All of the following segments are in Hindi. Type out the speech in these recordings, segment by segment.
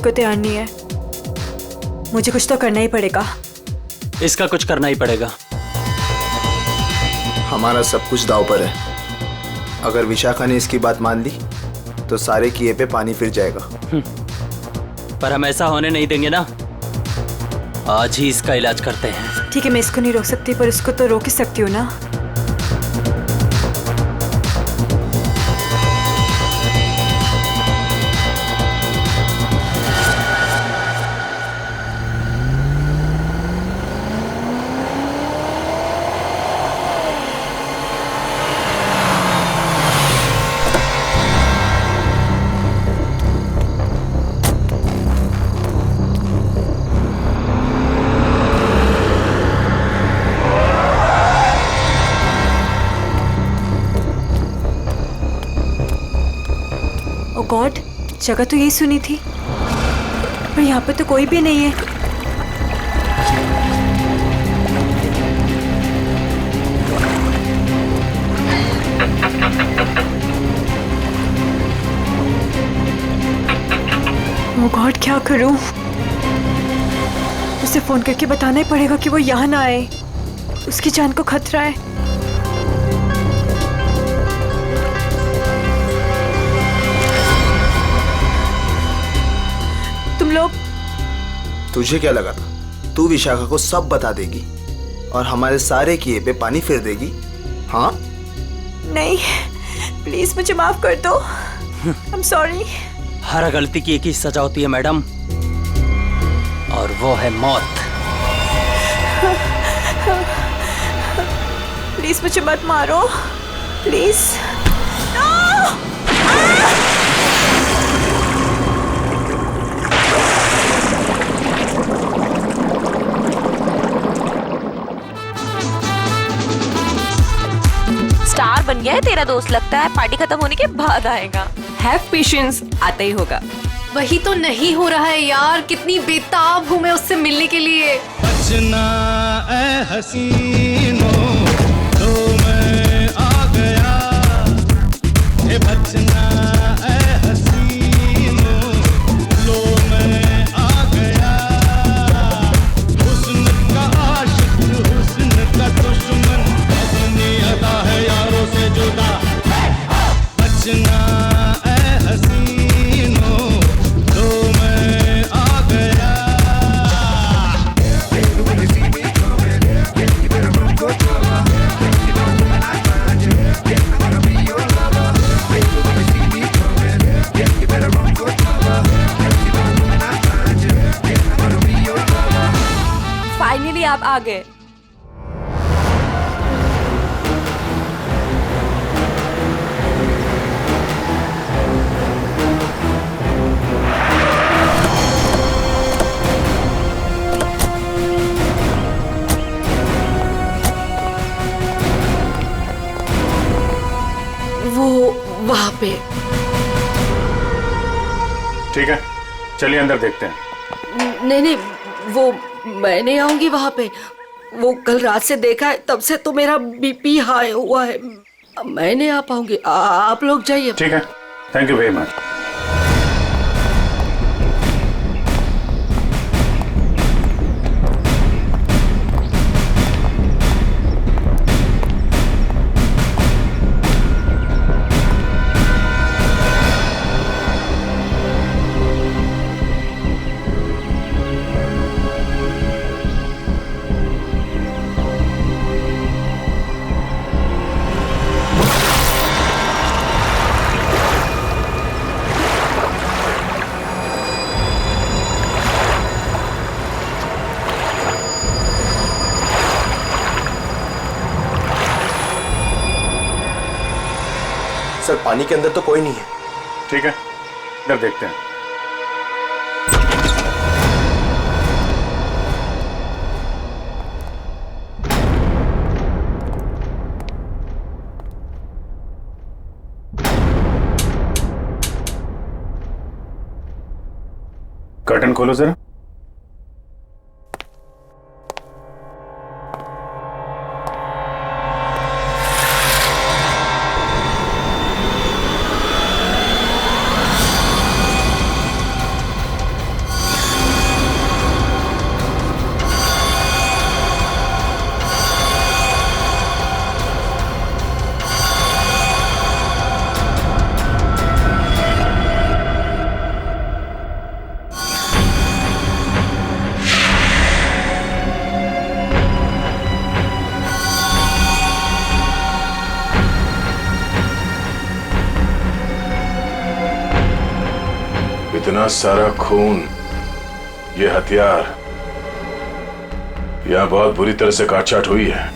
को तैयार नहीं है। मुझे कुछ तो करना ही पड़ेगा। इसका कुछ करना ही पड़ेगा। हमारा सब कुछ दांव पर है। अगर विशाखा ने इसकी बात मान ली तो सारे किए पे पानी फिर जाएगा। पर हम ऐसा होने नहीं देंगे ना। आज ही इसका इलाज करते हैं। ठीक है, मैं इसको नहीं रोक सकती पर इसको तो रोक ही सकती हूँ ना। ओ गॉड, जगह तो यही सुनी थी पर यहाँ पे तो कोई भी नहीं है। ओ गॉड, क्या करूं? उसे फोन करके बताना ही पड़ेगा कि वो यहाँ ना आए। उसकी जान को खतरा है। तुम लोग, तुझे क्या लगा था तू विशाखा को सब बता देगी और हमारे सारे किए पे पानी फिर देगी? हाँ? नहीं, प्लीज मुझे माफ कर दो। I am sorry. हर गलती की एक ही सजा होती है मैडम, और वो है मौत। प्लीज मुझे मत मारो, प्लीज। स्टार बन गया है तेरा दोस्त, लगता है पार्टी खत्म होने के बाद आएगा। हैव पेशेंस, आता ही होगा। वही तो नहीं हो रहा है यार, कितनी बेताब हूँ मैं उससे मिलने के लिए। बचना ऐ हसीनो, तो मैं आ गया। ये बचना ऐ हसीनो, लो मैं आ गया। हुस्न का आशिक, हुस्न का दुश्मन, अपनी अदा है यारों से जुदा। बचना ऐ हसीनो, तो मैं आ गया। फाइनली आप आ गए। वो वहाँ पे। ठीक है, चलिए अंदर देखते हैं। नहीं नहीं, वो मैं नहीं आऊंगी वहाँ पे। वो कल रात से देखा है, तब से तो मेरा बीपी हाई हुआ है। मैं नहीं आ पाऊंगी, आप लोग जाइए। ठीक है, thank you very much. Sir, पानी के अंदर तो कोई नहीं है। ठीक है, इधर देखते हैं। कर्टन खोलो जरा। इतना सारा खून, ये हथियार, यह बहुत बुरी तरह से काटछाट हुई है।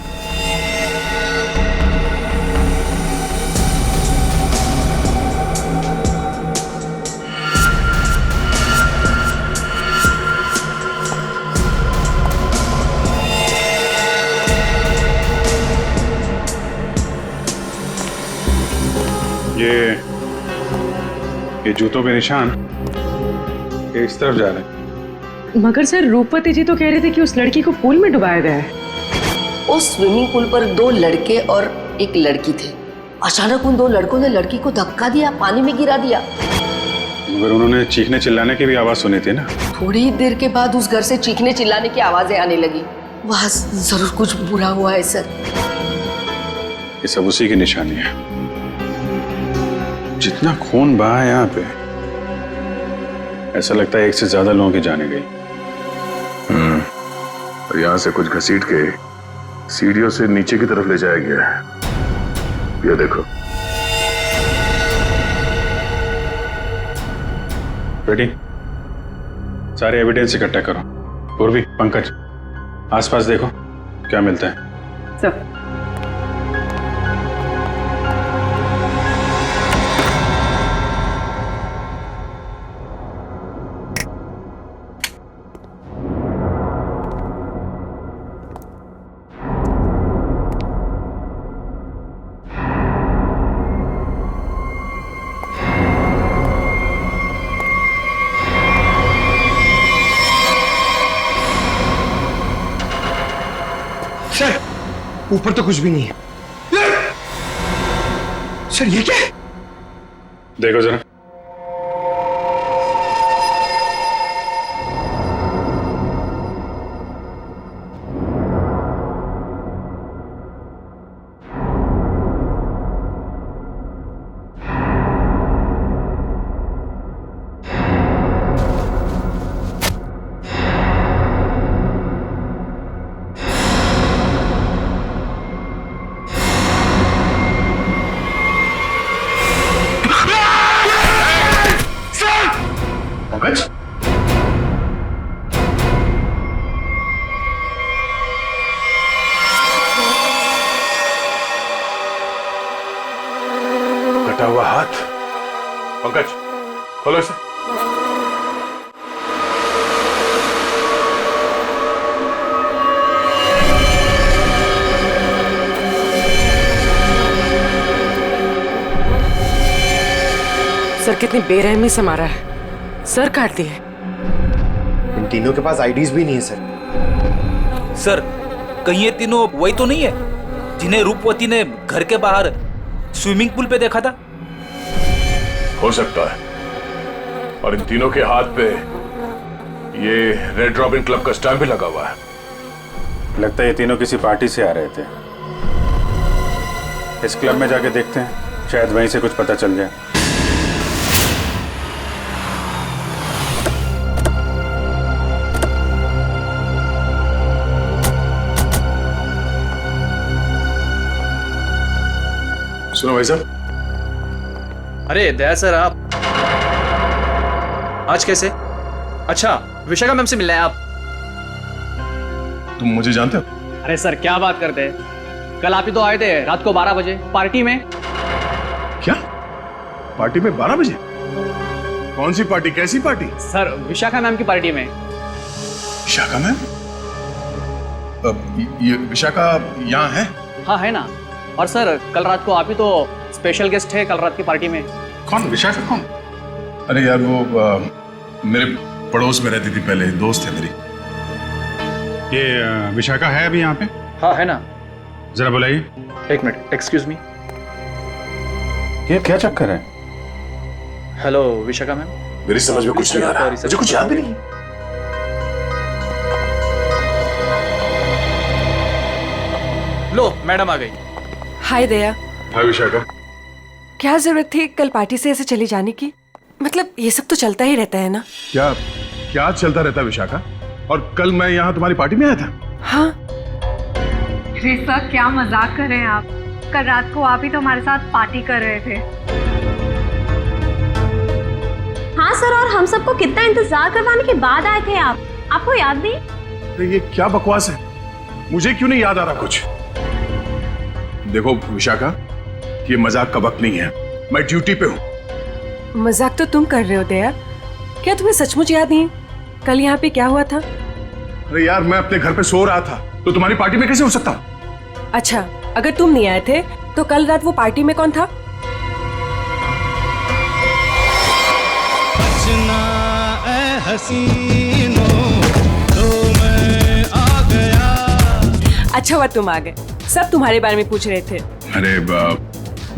ये जूतों के निशान ये इस तरफ जा रहे हैं। मगर सर रूपवती जी तो कह रहे थे कि उस लड़की को पूल में डुबाया गया है। उस स्विमिंग पूल पर 2 लड़के और एक लड़की थे। अचानक उन 2 लड़कों ने लड़की को धक्का दिया, पानी में गिरा दिया। मगर उन्होंने चीखने चिल्लाने की भी आवाज सुनी थी ना। थोड़ी देर के बाद उस घर से चीखने चिल्लाने की आवाजें आने लगी। वहां जरूर कुछ बुरा हुआ है सर। ये सब उसी की निशानी है। जितना खून बहा है यहाँ पे, ऐसा लगता है 1 से ज्यादा लोगों की जाने गई। और यहाँ से कुछ घसीट के सीढ़ियों से नीचे की तरफ ले जाया गया है। ये देखो। रेडी? सारे एविडेंस इकट्ठा करो। पूर्वी, पंकज, आसपास देखो क्या मिलता है। सर ऊपर तो कुछ भी नहीं है। सर ये क्या है? देखो जरा। कटा हुआ हाथ। पंकज, खोलो इसे। सर कितनी बेरहमी से मारा है। सर काट दिए। इन तीनों के पास आईडीज भी नहीं है सर। सर कहीं ये तीनों वही तो नहीं है जिन्हें रूपवती ने घर के बाहर स्विमिंग पूल पे देखा था? हो सकता है। और इन तीनों के हाथ पे ये रेड रॉबिन क्लब का स्टैम्प भी लगा हुआ है। लगता है ये तीनों किसी पार्टी से आ रहे थे। इस क्लब में जाके देखते हैं, शायद वहीं से कुछ पता चल जाए। सुनो भाई साहब। अरे दया सर, आप आज कैसे? अच्छा, विशाखा मैम से मिलना है आप? तुम मुझे जानते हो? अरे सर क्या बात करते हैं, कल आप ही तो आए थे रात को 12 बजे पार्टी में। क्या पार्टी में 12 बजे? कौन सी पार्टी, कैसी पार्टी? सर विशाखा मैम की पार्टी में। विशाखा मैम? ये विशाखा यहाँ है? हाँ है ना। और सर कल रात को आप ही तो स्पेशल गेस्ट है कल रात की पार्टी में। कौन विशाखा? कौन? अरे यार वो मेरे पड़ोस में रहती थी पहले, दोस्त है मेरी। ये विशाखा है अभी यहाँ पे? हाँ है ना। जरा बुलाइए। 1 मिनट, एक्सक्यूज मी। ये क्या चक्कर है? Hello Vishakha ma'am. मेरी समझ में कुछ नहीं आ रहा, मुझे कुछ याद भी नहीं। लो मैडम आ गई। हाय दया। हाय विशाखा। क्या जरूरत थी कल पार्टी से ऐसे चली जाने की? मतलब ये सब तो चलता ही रहता है ना। क्या क्या चलता रहता है विशाखा? और कल मैं यहाँ तुम्हारी पार्टी में आया था। हाँ। सर क्या मजाक कर रहे हैं आप? कल रात को आप ही तो हमारे साथ पार्टी कर रहे थे। हाँ सर, और हम सबको कितना इंतजार करवाने के बाद आए थे आप, आपको याद नहीं? अरे ये क्या बकवास है, मुझे क्यों नहीं याद आ रहा कुछ। देखो विशाखा, ये मजाक का वक्त नहीं है, मैं ड्यूटी पे हूँ। मजाक तो तुम कर रहे हो दया, क्या तुम्हें सचमुच याद नहीं? कल यहाँ पे क्या हुआ था? अरे यार, मैं अपने घर पे सो रहा था, तो तुम्हारी पार्टी में कैसे हो सकता हूँ? अच्छा, अगर तुम नहीं आए थे तो कल रात वो पार्टी में कौन था? हसीनों तो मैं आ गया। अच्छा हुआ तुम आ गए, सब तुम्हारे बारे में पूछ रहे थे। अरे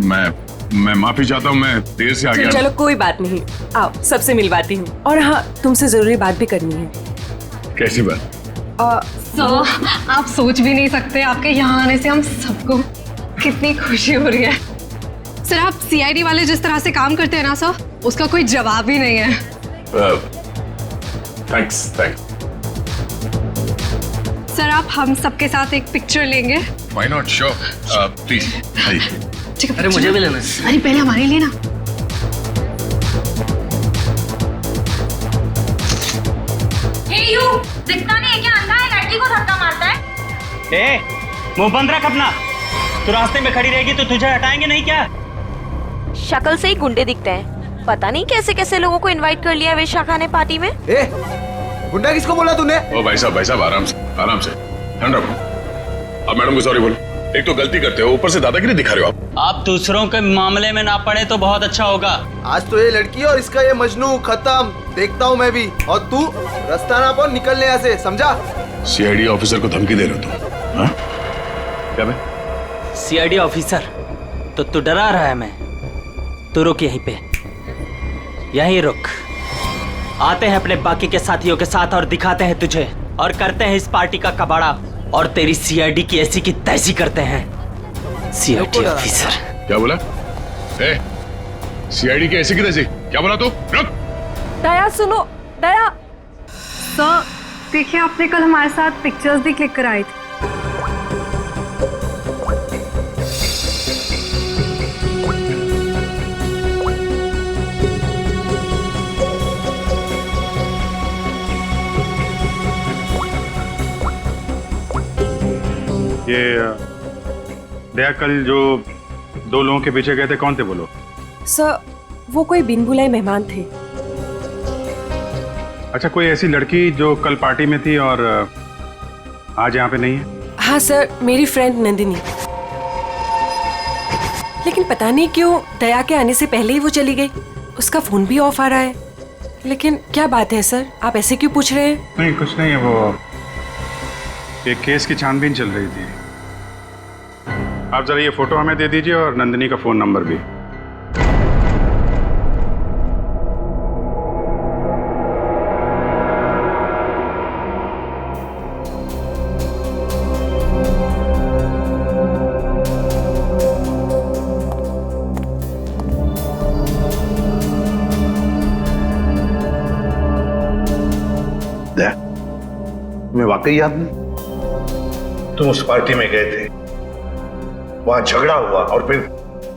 मैं माफी चाहता हूँ, मैं देर से आ गया। चलो कोई बात नहीं, आओ सबसे मिलवाती हूँ। और हाँ, तुमसे जरूरी बात भी करनी है। कैसी बात? आप सोच भी नहीं सकते, आपके यहाँ आने से हम सबको कितनी खुशी हो रही है। सर, आप सीआईडी वाले जिस तरह से काम करते हैं ना सर, उसका कोई जवाब ही नहीं है। थैंक्स। सर, आप हम सबके साथ एक पिक्चर लेंगे? Why not? Sure. Please. ठीक है, अरे मुझे भी लेना है। अरे पहले हमारे लिए ना। दिखता नहीं है क्या? अंधा है, लड़की को धक्का मारता है। मुंह बंद रख अपना। तू रास्ते में खड़ी रहेगी तो तुझे हटाएंगे नहीं क्या? शक्ल से ही गुंडे दिखते हैं, पता नहीं कैसे कैसे लोगों को इनवाइट कर लिया विशाखा ने पार्टी में। गुंडा किसको बोला तूने? ओ भाई साहब आराम से ठंड रखो। अब मैडम को सॉरी बोलो, एक तो गलती करते हो, ऊपर से दादागिरी दिखा रहे हो आप दूसरों के मामले में ना पड़े तो बहुत अच्छा होगा। आज तो ये लड़की और इसका ये मजनू खत्म, देखता हूँ मैं भी। और तू रास्ता ना पाओ, निकलने यहाँ से, समझा? सीआईडी ऑफिसर को धमकी दे रहे हो तुम? हाँ? क्या बे? सीआईडी ऑफिसर तो तू डरा रहा है? मैं तू रुक यहीं पे, यहीं रुक। आते हैं अपने बाकी के साथियों के साथ और दिखाते हैं तुझे, और करते हैं इस पार्टी का कबाड़ा, और तेरी सीआईडी की ऐसी की तैसी करते हैं। सीआईडी ऑफिसर क्या बोला? सीआईडी की ऐसी की तैसी क्या बोला तू? रुक। दया सुनो, दया। सर देखिए, आपने कल हमारे साथ पिक्चर्स भी क्लिक कराई थी। ये दया, कल जो 2 लोगों के पीछे गए थे, कौन थे वो लोग? सर, वो कोई बिन बुलाए मेहमान थे। अच्छा, कोई ऐसी लड़की जो कल पार्टी में थी और आज यहाँ पे नहीं है? हाँ सर, मेरी फ्रेंड नंदिनी। लेकिन पता नहीं क्यों दया के आने से पहले ही वो चली गई। उसका फोन भी ऑफ आ रहा है। लेकिन क्या बात है सर, आप ऐसे क्यों पूछ रहे हैं? नहीं, कुछ नहीं है, वो एक केस की छानबीन चल रही थी। आप जरा ये फोटो हमें दे दीजिए और नंदिनी का फोन नंबर भी। तुम्हें वाकई याद नहीं? तुम उस पार्टी में गए थे, वहां झगड़ा हुआ और फिर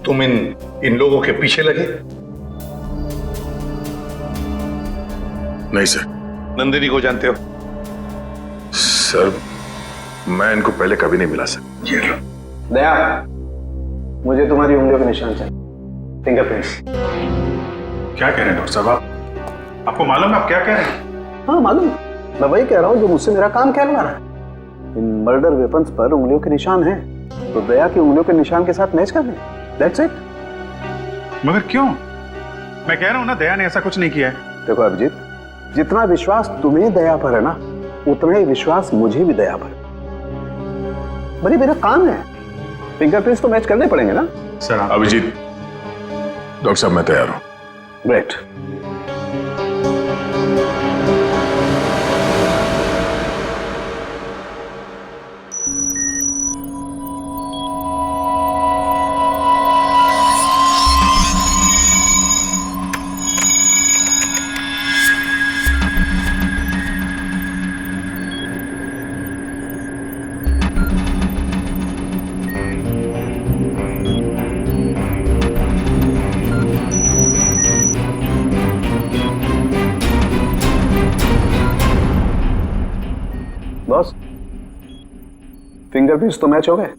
तुम इन लोगों के पीछे लगे? नहीं सर। नंदिनी को जानते हो? सर, मैं इनको पहले कभी नहीं मिला सर। दया, मुझे तुम्हारी उंगलियों के निशान चाहिए, फिंगरप्रिंट्स। क्या कह रहे हैं डॉक्टर साहब आप? आपको मालूम है आप क्या कह रहे हैं? हाँ मालूम, मैं वही कह रहा हूँ जो मुझसे मेरा काम कहलवा रहा है। इन मर्डर वेपन्स पर उंगलियों के निशान हैं, तो दया की उंगलियों के निशान के साथ मैच कर लें। That's it. मगर क्यों? मैं कह रहा हूँ ना, दया ने ऐसा कुछ नहीं किया है। देखो अभिजीत, जितना विश्वास तुम्हें दया पर है ना, उतना ही विश्वास मुझे भी दया पर। बड़ी मेरा काम है, फिंगरप्रिंट्स तो मैच करने पड़ेंगे ना सर। अभिजीत, डॉक्टर साहब मैं तैयार हूँ। ग्रेट। बॉस, फिंगरप्रिंट्स तो मैच हो गए।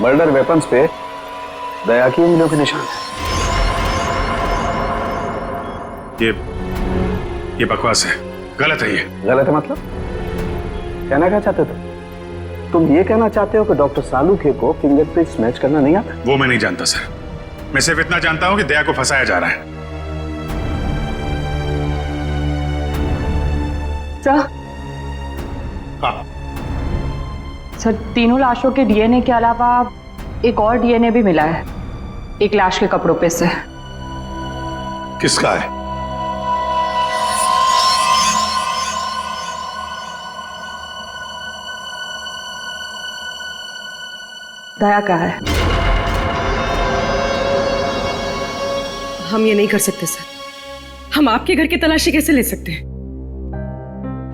मर्डर वेपन्स पे दया की उंगलियों के निशान है। ये बकवास है, गलत है। ये गलत है मतलब? कहना क्या चाहते थे? तुम ये कहना चाहते हो कि डॉक्टर सालुखे को फिंगरप्रिंट्स मैच करना नहीं आता? वो मैं नहीं जानता सर। मैं सिर्फ इतना जानता हूं कि दया को फंसाया जा रहा है। सर, हाँ सर, तीनों लाशों के डीएनए के अलावा एक और डीएनए भी मिला है, एक लाश के कपड़ों पे से। किसका है? दया का है। हम ये नहीं कर सकते सर। हम आपके घर की तलाशी कैसे ले सकते हैं?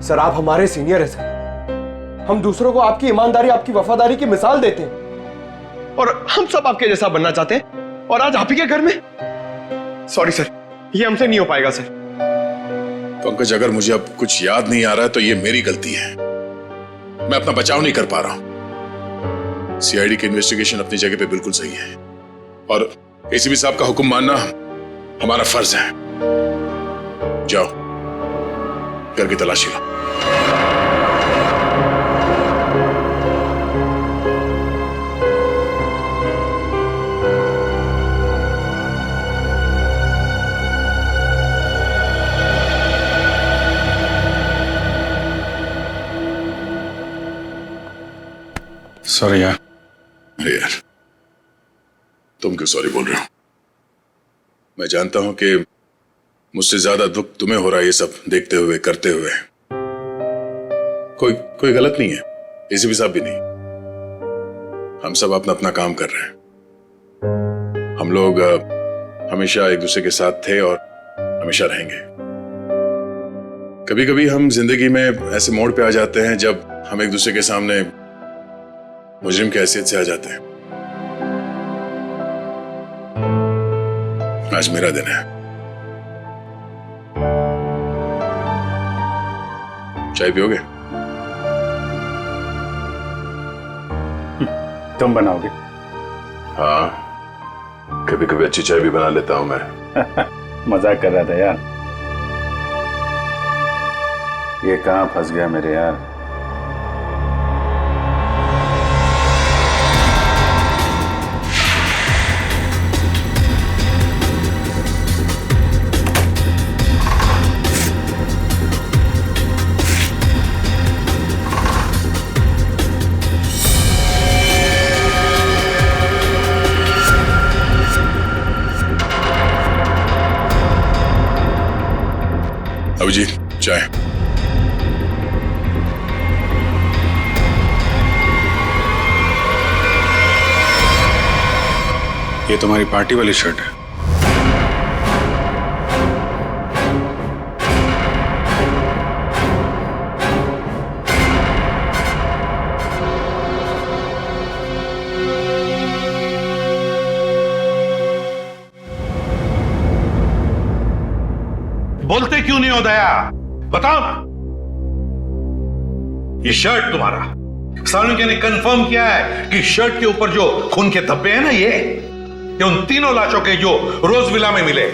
सर, आप हमारे सीनियर हैं सर। हम दूसरों को आपकी ईमानदारी, आपकी वफादारी की मिसाल देते हैं और हम सब आपके जैसा बनना चाहते हैं, और आज आप ही के घर में। सॉरी सर, ये हमसे नहीं हो पाएगा सर। पंकज, अगर मुझे अब कुछ याद नहीं आ रहा है तो ये मेरी गलती है। मैं अपना बचाव नहीं कर पा रहा हूं। सीआईडी की इन्वेस्टिगेशन अपनी जगह पे बिल्कुल सही है, और एसीपी साहब का हुक्म मानना हमारा फर्ज है। जाओ, घर की तलाशी लो। सॉरी यार। अरे यार, तुम क्यों सॉरी बोल रहे हो? मैं जानता हूं कि मुझसे ज्यादा दुख तुम्हें हो रहा है ये सब देखते हुए, करते हुए। कोई गलत नहीं है, एसीपी साहब भी नहीं। हम सब अपना अपना काम कर रहे हैं। हम लोग हमेशा एक दूसरे के साथ थे और हमेशा रहेंगे। कभी कभी हम जिंदगी में ऐसे मोड़ पे आ जाते हैं जब हम एक दूसरे के सामने मुजरिम की हैसियत से आ जाते हैं। आज मेरा दिन है। चाय पियोगे? तुम बनाओगे? हाँ, कभी कभी अच्छी चाय भी बना लेता हूं मैं। मजाक कर रहा था यार। ये कहां फंस गया मेरे यार। अभिजीत, चाय। ये तुम्हारी पार्टी वाली शर्ट है। बोलते क्यों नहीं हो दया? बताओ ना। ये शर्ट तुम्हारा, सालुखे ने कंफर्म किया है कि शर्ट के ऊपर जो खून के धब्बे हैं ना, ये उन तीनों लाशों के जो रोज विला में मिले।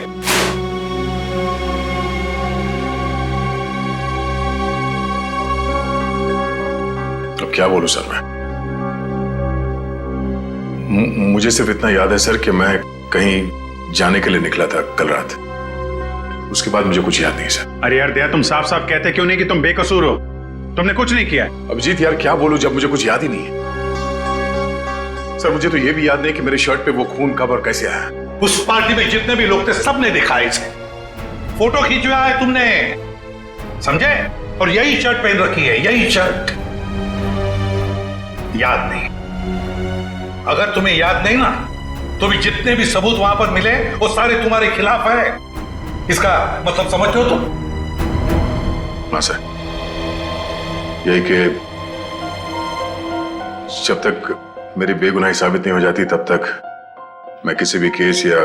अब क्या बोलूं सर मैं? मुझे सिर्फ इतना याद है सर कि मैं कहीं जाने के लिए निकला था कल रात। उसके बाद मुझे कुछ याद नहीं सर। अरे यार दया, तुम साफ साफ कहते क्यों नहीं कि तुम बेकसूर हो? तुमने कुछ नहीं किया है। अभिजीत यार, क्या बोलूं जब मुझे कुछ याद ही नहीं है। सर, मुझे तो यह भी याद नहीं कि मेरे शर्ट पे वो खून कब और कैसे आया। उस पार्टी में जितने भी लोग थे सबने देखा है इसे। फोटो खींचवाया है तुमने, समझे? और यही शर्ट पहन रखी है, यही शर्ट। याद नहीं? अगर तुम्हें याद नहीं ना, तो भी जितने भी सबूत वहां पर मिले वो सारे तुम्हारे खिलाफ है। इसका मतलब समझते हो तुम? हाँ सर, यही कि जब तक मेरी बेगुनाही साबित नहीं हो जाती तब तक मैं किसी भी केस या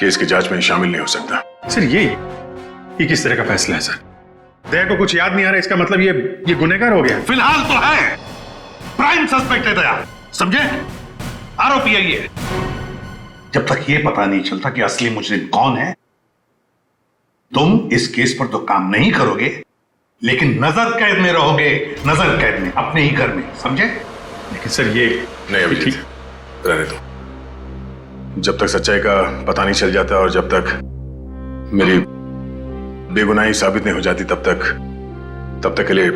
केस की जांच में शामिल नहीं हो सकता। सर ये किस तरह का फैसला है सर? दया को कुछ याद नहीं आ रहा, इसका मतलब ये गुनहगार हो गया। फिलहाल तो है, प्राइम सस्पेक्ट है दया, समझे? आरोपी है ये। जब तक ये पता नहीं चलता कि असली मुजरिम कौन है, तुम इस केस पर तो काम नहीं करोगे, लेकिन नजर कैद में रहोगे, नजर कैद में, अपने ही घर में, समझे? लेकिन सर ये नहीं अभिजीत, रहने दो। जब तक सच्चाई का पता नहीं चल जाता और जब तक मेरी बेगुनाही साबित नहीं हो जाती तब तक के लिए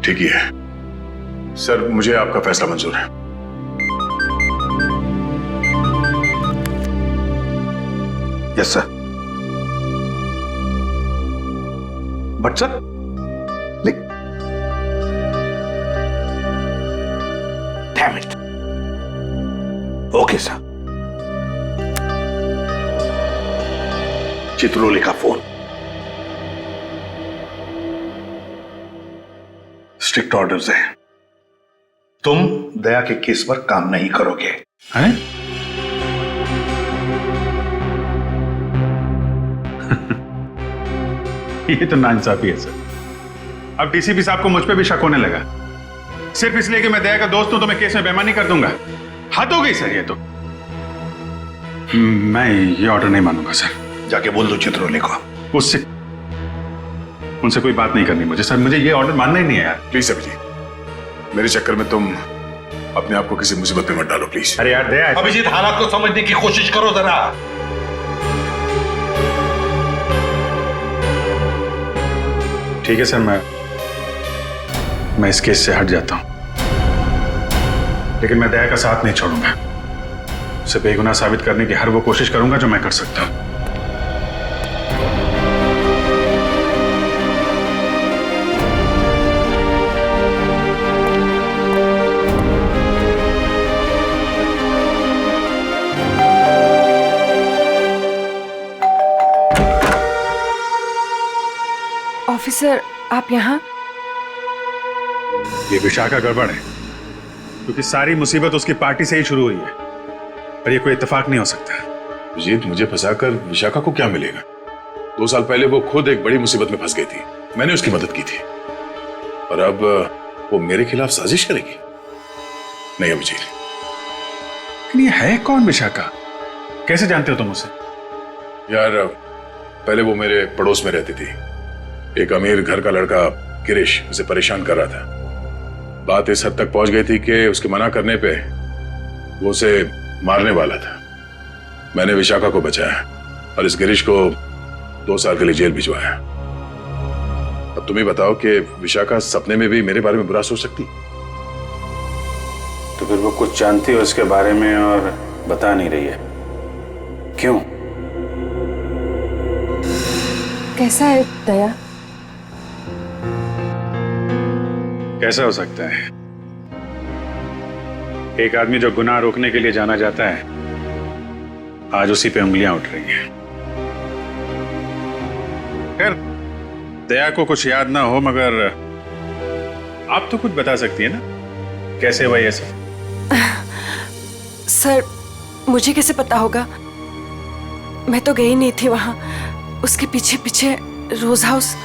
ठीक ही है। सर मुझे आपका फैसला मंजूर है। Yes sir. But sir damn it. Okay sir. Chitrole का फोन। स्ट्रिक्ट ऑर्डर्स है, तुम दया के केस पर काम नहीं करोगे। हैं? ये तो नाइंसाफी है सर। अब डीसीपी साहब को मुझ पे भी शक होने लगा, सिर्फ इसलिए कि मैं दया का दोस्त हूं तो मैं केस में बेईमानी कर दूंगा। हद हो गई सर ये तो। मैं ये ऑर्डर नहीं मानूंगा सर। जाके बोल दो चित्रोले को। उनसे कोई बात नहीं करनी मुझे सर, मुझे ये ऑर्डर मानना ही नहीं है यार। प्लीज अभिजीत, मेरे चक्कर में तुम अपने आप को किसी मुसीबत में मत डालो प्लीज। अरे यार दया, अभिजीत हालात को समझने की कोशिश करो जरा। ठीक है सर, मैं इस केस से हट जाता हूं, लेकिन मैं दया का साथ नहीं छोड़ूंगा। उसे बेगुनाह साबित करने की हर वो कोशिश करूंगा जो मैं कर सकता हूं। ऑफिसर आप यहाँ? ये विशाखा गड़बड़ है, क्योंकि सारी मुसीबत उसकी पार्टी से ही शुरू हुई है और ये कोई इत्तेफाक नहीं हो सकता। अभिजीत, मुझे फंसाकर विशाखा को क्या मिलेगा? 2 साल पहले वो खुद एक बड़ी मुसीबत में फंस गई थी, मैंने उसकी मदद की थी, और अब वो मेरे खिलाफ साजिश करेगी? नहीं अभिजीत। लेकिन ये है कौन विशाखा? कैसे जानते हो तुम उसे? यार पहले वो मेरे पड़ोस में रहती थी। एक अमीर घर का लड़का गिरीश उसे परेशान कर रहा था। बात इस हद तक पहुंच गई थी कि उसके मना करने पे वो उसे मारने वाला था। मैंने विशाखा को बचाया और इस गिरीश को 2 साल के लिए जेल भिजवाया। अब तुम ही बताओ कि विशाखा सपने में भी मेरे बारे में बुरा सोच सकती? तो फिर वो कुछ जानती है उसके बारे में और बता नहीं रही है, क्यों? कैसा है दया? कैसा हो सकता है? एक आदमी जो गुनाह रोकने के लिए जाना जाता है, आज उसी पे उंगलियां उठ रही हैं। खैर, दया को कुछ याद ना हो, मगर आप तो कुछ बता सकती है ना, कैसे हुआ ये सब? सर मुझे कैसे पता होगा? मैं तो गई नहीं थी वहां, उसके पीछे पीछे रोज हाउस।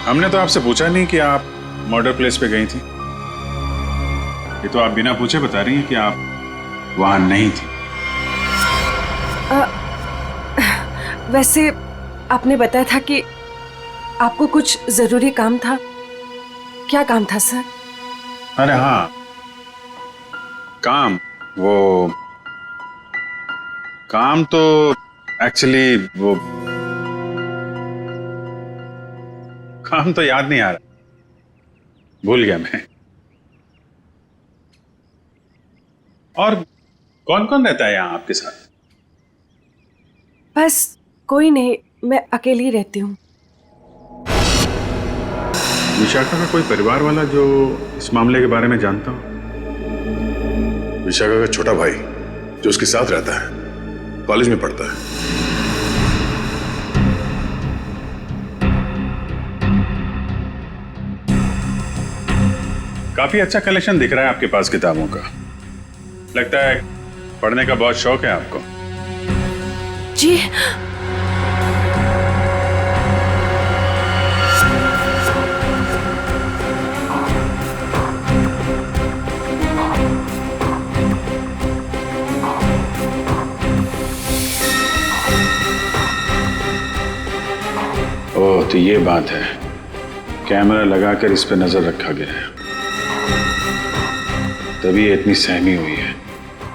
हमने तो आपसे पूछा नहीं कि आप मर्डर प्लेस पे गई थी। ये तो आप बिना पूछे बता रही हैं कि आप वहां नहीं थी। वैसे आपने बताया था कि आपको कुछ जरूरी काम था। क्या काम था सर? अरे हाँ, काम तो एक्चुअली वो काम तो याद नहीं आ रहा, भूल गया मैं। और कौन कौन रहता है यहाँ आपके साथ? बस कोई नहीं, मैं अकेली रहती हूँ। विशाखा का कोई परिवार वाला जो इस मामले के बारे में जानता हो? विशाखा का छोटा भाई जो उसके साथ रहता है, कॉलेज में पढ़ता है। काफी अच्छा कलेक्शन दिख रहा है आपके पास किताबों का। लगता है पढ़ने का बहुत शौक है आपको। जी तो ये बात है, कैमरा लगाकर इस पे नजर रखा गया है, तभी ये इतनी सहमी हुई है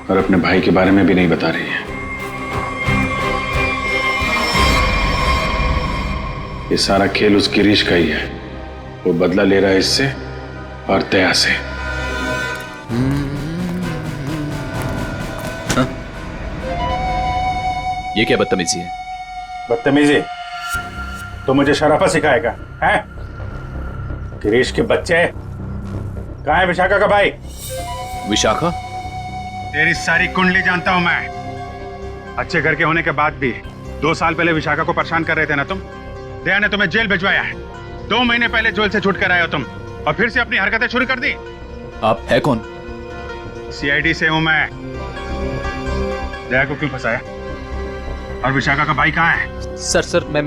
और अपने भाई के बारे में भी नहीं बता रही है। ये सारा खेल उस गिरीश का ही है। वो बदला ले रहा है इससे और दया से। ये क्या बदतमीजी है? बदतमीजी? तो मुझे शराफत सिखाएगा हैं? गिरीश के बच्चे कहाँ है विशाखा का भाई? विशाखा? तेरी सारी कुंडली जानता हूं मैं। अच्छे घर के होने के बाद भी 2 साल पहले विशाखा को परेशान कर रहे थे ना तुम। दया ने तुम्हें जेल भिजवाया है। 2 महीने पहले जेल से छूट कर आए हो तुम और फिर से अपनी हरकतें शुरू कर दी। आप है कौन? सीआईडी से हूं मैं। दया को क्यों फंसाया? और विशाखा का भाई कहाँ है? सर मैं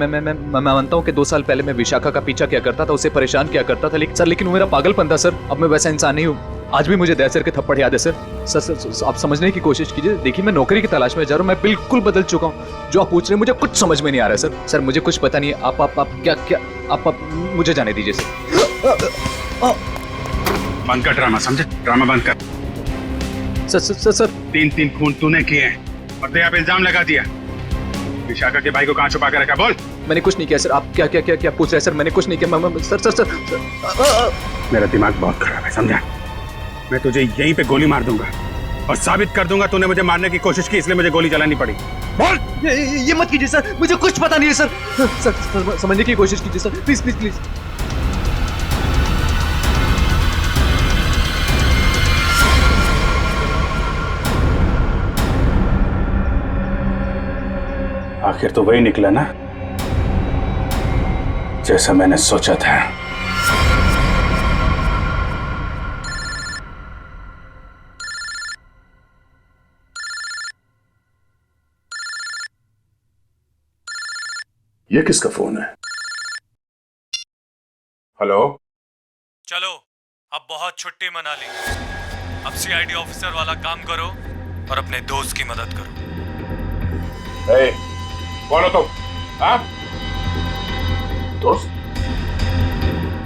मानता हूँ कि 2 साल पहले मैं विशाखा का पीछा किया करता था, उसे परेशान किया करता था, लेकिन वो मेरा पागलपन था सर। अब मैं वैसा इंसान नहीं हूँ। आज भी मुझे दया सर के थप्पड़ याद है सर। सर आप समझने की कोशिश कीजिए। देखिए मैं नौकरी की तलाश में जा रहा हूँ। मैं बिल्कुल बदल चुका हूँ। जो आप पूछ रहे हैं मुझे कुछ समझ में नहीं आ रहा है सर। सर मुझे कुछ पता नहीं है। आप क्या आप मुझे जाने दीजिए सर। बंद कर ड्रामा, समझे? ड्रामा बंद कर। सर 3 खून तूने किए हैं और दया पे इल्जाम लगा दिया। विशाखा के भाई को कहाँ छुपा कर रखा? बोल। मैंने कुछ नहीं किया सर। आप क्या पूछ रहे हैं सर? मैंने कुछ नहीं किया। सर मेरा दिमाग बहुत खराब है, समझा? मैं तुझे यहीं पे गोली मार दूंगा और साबित कर दूंगा तूने मुझे मारने की कोशिश की, इसलिए मुझे गोली चलानी पड़ी। बोल। ये मत कीजिए सर, मुझे कुछ पता नहीं है सर। सर समझने की कोशिश कीजिए सर, प्लीज। आखिर तो वही निकला ना जैसा मैंने सोचा था। ये किसका फोन है? हेलो? चलो अब बहुत छुट्टी मना ली। अब सीआईडी ऑफिसर वाला काम करो और अपने दोस्त की मदद करो। कौन हो तुम? हाँ? दोस्त?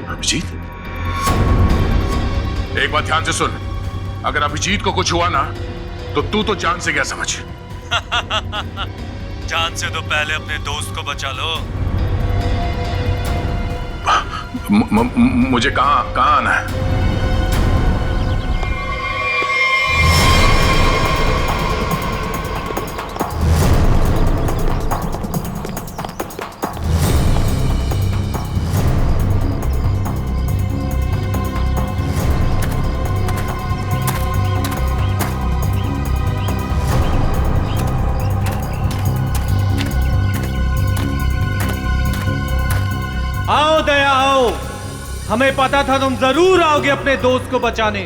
अभिजीत? एक बात ध्यान से सुन, अगर अभिजीत को कुछ हुआ ना तो तू तो जान से गया समझ। जान से तो पहले अपने दोस्त को बचा लो। मुझे कहाँ आना है? आओ दया आओ, हमें पता था तुम जरूर आओगे अपने दोस्त को बचाने।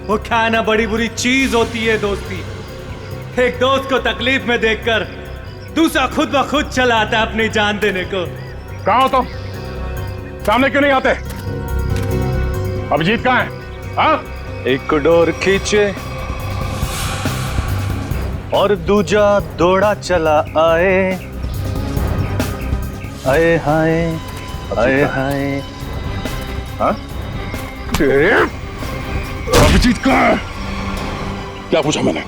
वो क्या ना बड़ी बुरी चीज होती है दोस्ती। एक दोस्त को तकलीफ में देखकर दूसरा खुद ब खुद चला आता है अपनी जान देने को। कहाँ हो तुम? सामने क्यों नहीं आते? अभिजीत कहाँ है? हाँ? एक डोर खींचे और दूजा दौड़ा चला आए। आए हाय आए हाय। हाँ? अभिजीत कहाँ है? क्या पूछा मैंने?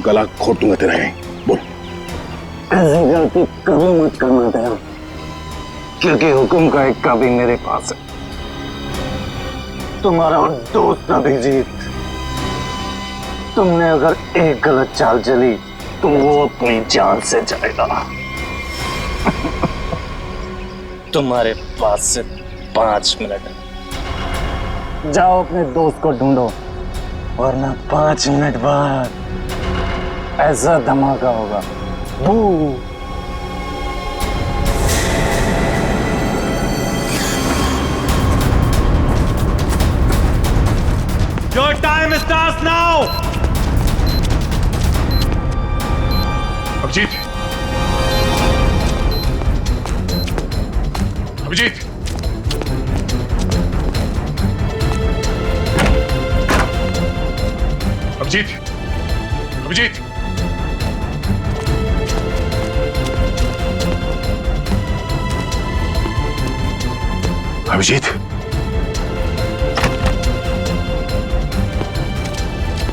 गला घोट दूंगा तेरा यहीं। बोल। ऐसी गलती कभी मत करना दया, क्योंकि हुक्म का एक कभी मेरे पास है। तुम्हारा दोस्त अभिजीत, तुमने अगर एक गलत चाल चली तो वो अपनी जान से जाएगा। तुम्हारे पास से 5 मिनट। जाओ अपने दोस्त को ढूंढो, वरना 5 मिनट बाद ऐसा धमाका होगा। बू। Your time starts now. Abhijit, Abhijit, Abhijit, Abhijit, Abhijit,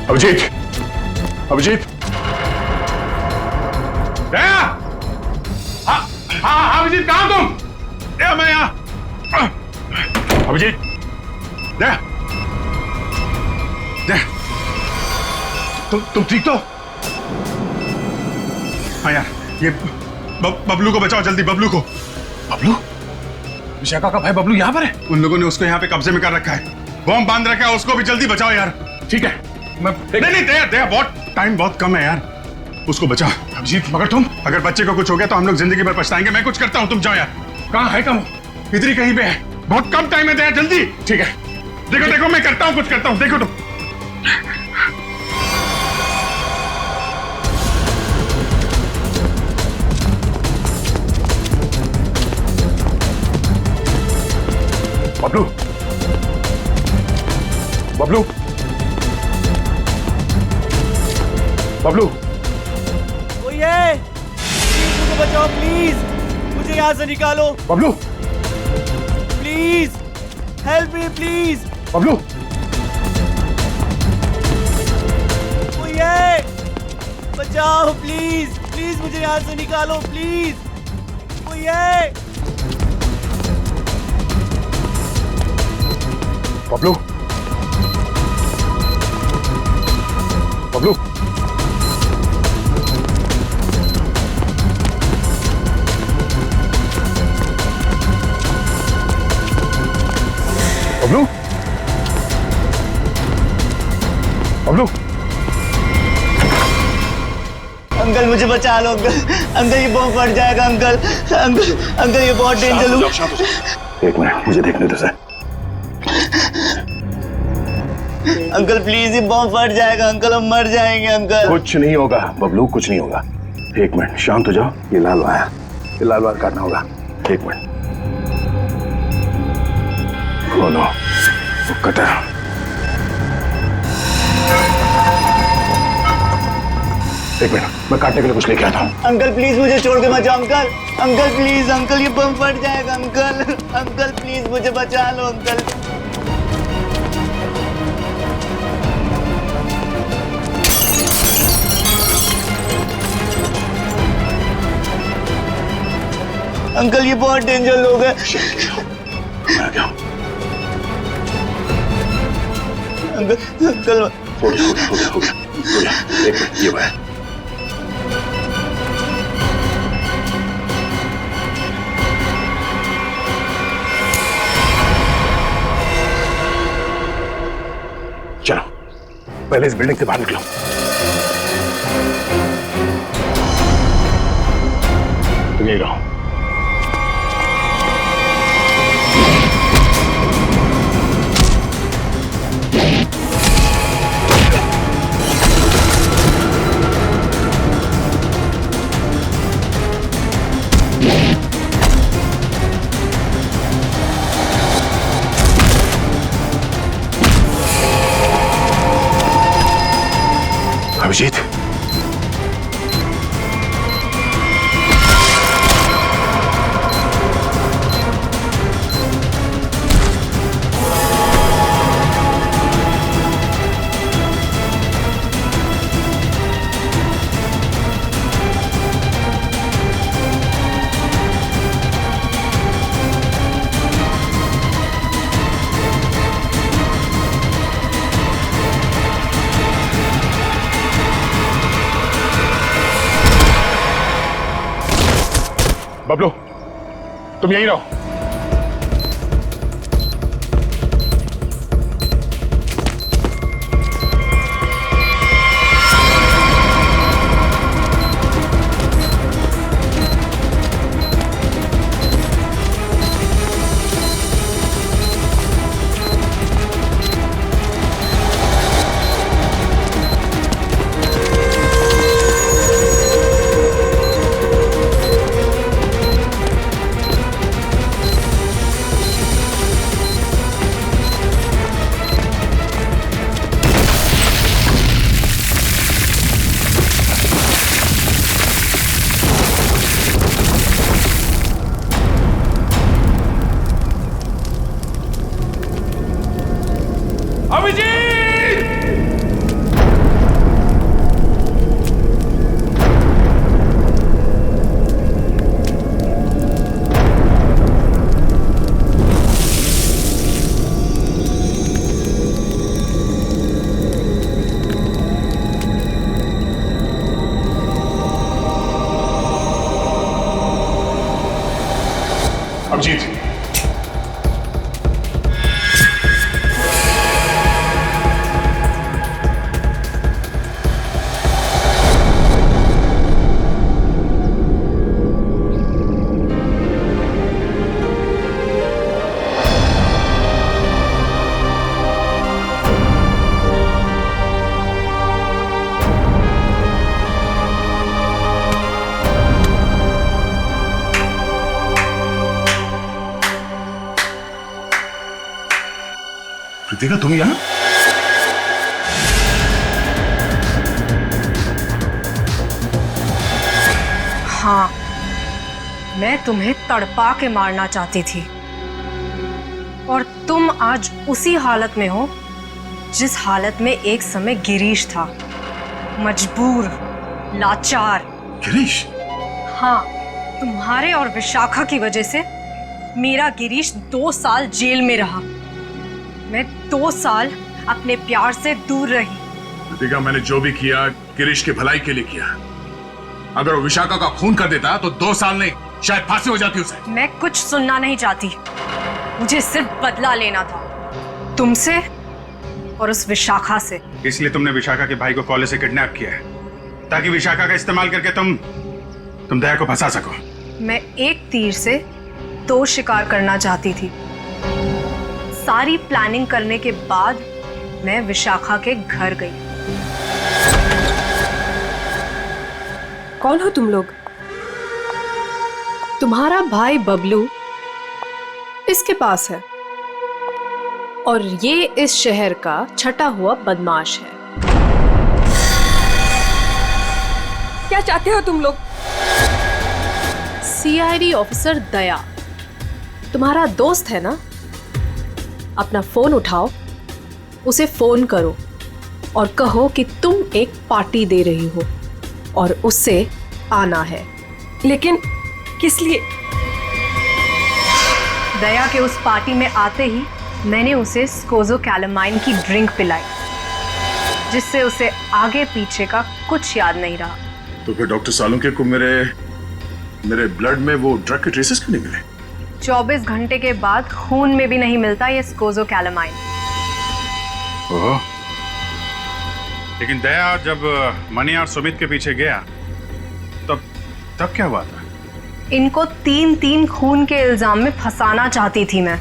Abhijit, Abhijit, दया! हाँ अभिजीत, कहाँ तुम? दया, मैं यहाँ। अभिजीत, दया, दया, तुम ठीक तो? हाँ यार, ये बबलू को बचाओ जल्दी, बबलू को। बबलू? विशाखा का भाई बबलू यहाँ पर है? उन लोगों ने उसको यहाँ पे कब्जे में कर रखा है, बॉम्ब बांध रखा है, उसको भी जल्दी बचाओ यार। ठीक है, मैं नहीं दया, बहुत टाइम बहुत कम है यार, उसको बचाओ। अभिजीत, मगर तुम, अगर बच्चे को कुछ हो गया तो हम लोग जिंदगी भर पछताएंगे। मैं कुछ करता हूँ, तुम जाओ यार। कहाँ है कम? इधर ही कहीं पे है, बहुत कम टाइम है दया, जल्दी। ठीक है, देखो देखो मैं करता हूँ, कुछ करता हूँ, देखो तुम। बबलू, बबलू, बबलू, कोई है? प्लीज मुझे बचाओ, प्लीज मुझे यहाँ से निकालो। Bablu, please help me, please. Bablu, कोई है? बचाओ प्लीज, प्लीज मुझे यहाँ से निकालो, प्लीज। कोई है? बबलू, बबलू, बबलू, बबलू, अंकल मुझे बचा लो अंकल, अंकल ये बॉम्ब फट जाएगा अंकल, अंकल अंकल ये बहुत डेंजर। एक मिनट मुझे देखने दो सर। अंकल प्लीज ये बॉम्ब फट जाएगा अंकल, हम मर जाएंगे अंकल। कुछ नहीं होगा बबलू, कुछ नहीं होगा। एक मिनट शांत हो जाओ, ये लाल वायर, ये लाल वायर काटना होगा। एक मिनट। ओ नो, वो कटर। एक मिनट, मैं काटने के लिए कुछ लेके आता हूँ। अंकल प्लीज मुझे छोड़ के बचाओ अंकल, अंकल प्लीज अंकल ये बम फट जाएगा अंकल, अंकल प्लीज मुझे बचा लो अंकल। अंकल ये बहुत डेंजर लोग हैं। मैं क्या? अंकल अंकल हो गया। एक मिनट, ये वायर। चलो पहले इस बिल्डिंग से बाहर निकलो। तुम यही रहो। अभिजीत, बबलू तुम यहीं रहो। अभिजीत, कृतिका तुम यहाँ? हाँ, मैं तुम्हें तड़पा के मारना चाहती थी और तुम आज उसी हालत में हो जिस हालत में एक समय गिरीश था, मजबूर, लाचार। गिरीश? हाँ, तुम्हारे और विशाखा की वजह से मेरा गिरीश 2 साल जेल में रहा। मैं 2 साल अपने प्यार से दूर रही। कृतिका, मैंने जो भी किया गिरीश की भलाई के लिए किया। अगर वो विशाखा का खून कर देता तो 2 साल नहीं, शायद फांसी हो जाती उसे। मैं कुछ सुनना नहीं चाहती, मुझे सिर्फ बदला लेना था, तुमसे और उस विशाखा से। इसलिए तुमने विशाखा के भाई को कॉलेज से किडनैप किया है, ताकि विशाखा का इस्तेमाल करके तुम दया को फंसा सको। मैं एक तीर से 2 शिकार करना चाहती थी। सारी प्लानिंग करने के बाद मैं विशाखा के घर गई। कौन हो तुम लोग? तुम्हारा भाई बबलू इसके पास है और ये इस शहर का छटा हुआ बदमाश है। क्या चाहते हो तुम लोग? सीआईडी ऑफिसर दया तुम्हारा दोस्त है ना? अपना फोन उठाओ, उसे फोन करो और कहो कि तुम एक पार्टी दे रही हो और उससे आना है। लेकिन किस लिए? दया के उस पार्टी में आते ही मैंने उसे स्कोज़ोकैलामाइन की ड्रिंक पिलाई, जिससे उसे आगे पीछे का कुछ याद नहीं रहा। तो फिर डॉक्टर सालुंके को मेरे ब्लड में वो ड्रग के ट्रेसेस क्यों नहीं मिले? 24 घंटे के बाद खून में भी नहीं मिलता ये स्कोज़ोकैलामाइन। ओह, लेकिन दया जब मनी और सुमित के पीछे गया तब क्या हुआ था? इनको 3 खून के इल्जाम में फंसाना चाहती थी मैं।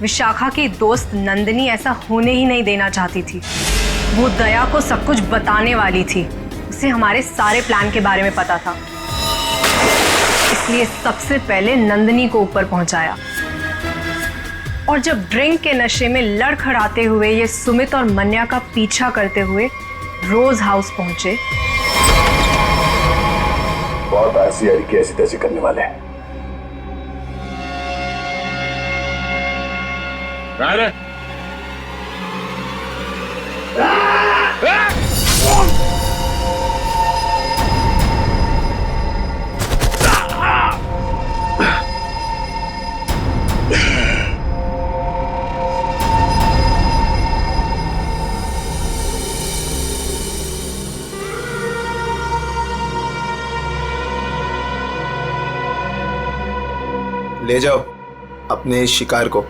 विशाखा की दोस्त नंदिनी ऐसा होने ही नहीं देना चाहती थी। वो दया को सब कुछ बताने वाली थी, उसे हमारे सारे प्लान के बारे में पता था, इसलिए सबसे पहले नंदिनी को ऊपर पहुंचाया। और जब ड्रिंक के नशे में लड़खड़ाते हुए ये सुमित और मन्या का पीछा करते हुए रोज हाउस पहुंचे, बहुत ऐसी ऐसी तैसी करने वाले हैं। ले जाओ अपने शिकार को।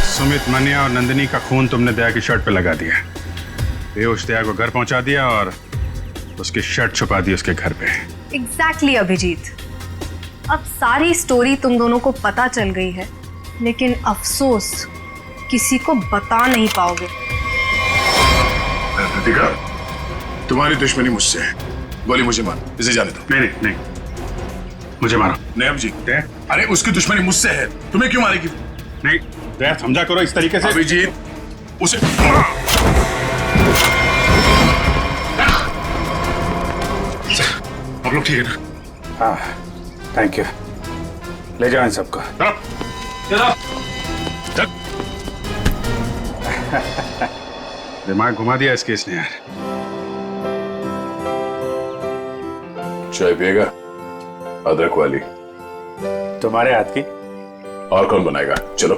सुमित, मन्या और नंदिनी का खून तुमने दया की शर्ट पे लगा दिया। बेहोश दया को घर पहुंचा दिया और उसकी शर्ट छुपा दी उसके घर पे। एग्जैक्टली अभिजीत, अब सारी स्टोरी तुम दोनों को पता चल गई है, लेकिन अफसोस किसी को बता नहीं पाओगे। कृतिका, तुम्हारी दुश्मनी मुझसे है, बोली मुझे मार, इसे जाने दो। नहीं, मुझे मारो। नहीं अभिजीत, अरे उसकी दुश्मनी मुझसे है, तुम्हें क्यों मारेगी? नहीं दया, समझा करो इस तरीके से। अभिजीत, उसे आप लोग ठीक है ना? हाँ, थैंक यू। ले जाओ इन सबको। दिमाग घुमा दिया इस केस ने यार। चाय पिएगा? अदरक वाली। तुम्हारे हाथ की। और कौन बनाएगा? चलो।